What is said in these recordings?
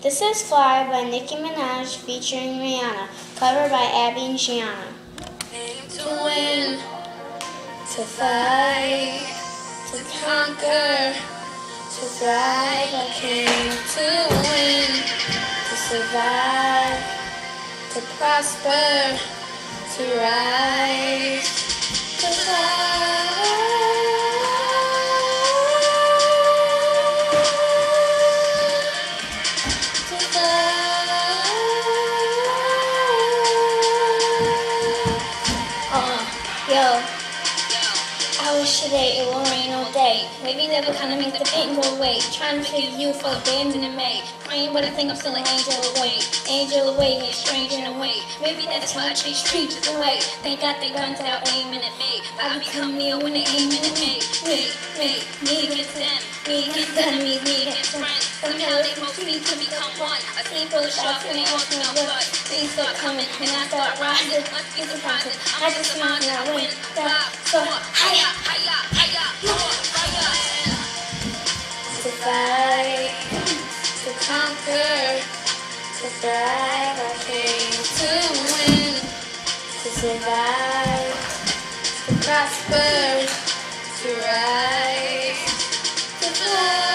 This is Fly by Nicki Minaj featuring Rihanna, covered by Abby and Gianna. To win, to fight, to conquer, to thrive. I came to win, to survive, to prosper, to rise, to fly. Yo, I wish today it will rain all day. Maybe that would kinda make the pain go away. Trying to figure you for a band in May. Praying, but I think I'm still an angel away. Angel away, a stranger in a way. Maybe that's why I chase strangers away. They got their guns out aiming at me. I become Neo when they aiming at me. Me against them. Me against enemies, me against friends. Somehow they both need to become one. I sleep full of shots and they all smell blood. Things start coming and I start rising. Let's be surprising. I just smile and I win. So hiya, hiya, hiya, fire. To fight, to conquer, to thrive. I came to win, to survive, to prosper, to rise, to fly.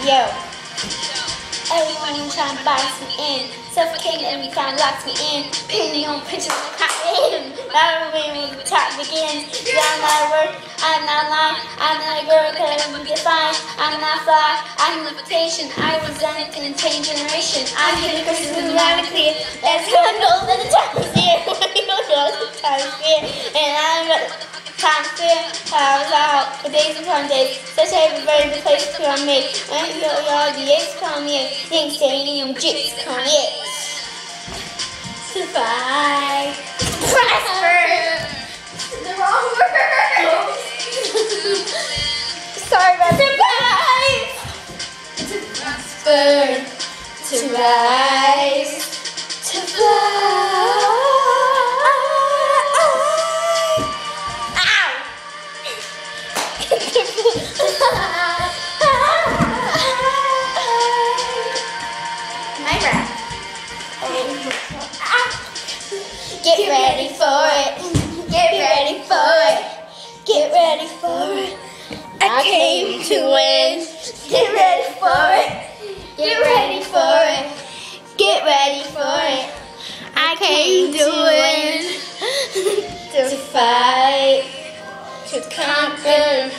Yo, everybody trying to box me in, suffocating every time locks me in, painting on pictures like cotton. Not when the top begins. Yeah, I'm not a word, I'm not lying, I'm not a girl that ever be defined. I'm not fly, I'm levitation. I represent an entire generation. I'm here to Christmas with loud and clear. That's how I know that the time is here. You know the time is here, and I'm ready. Time to feel how I was out for days upon days. Such a very place to come me. When y'all the A's come here, think stadium jigs come here. Survive. Prosper. The wrong word. Sorry about survive. To prosper, to rise, to fly. My breath. Get ready for it. Get ready for it. Get ready for it. I came to win. Get ready for it. Get ready for it. Get ready for it. I came to win. To fight. To conquer.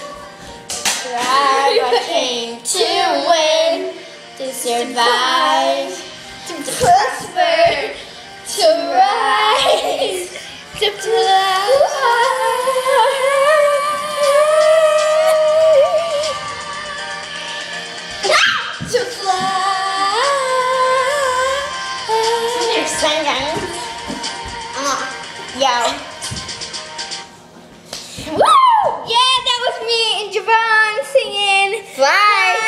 Thrive. I came to win. To survive. To prosper. To rise. To fly. To fly. You're singing. Yo. Woo! Yeah, that was me and Javon singing Fly.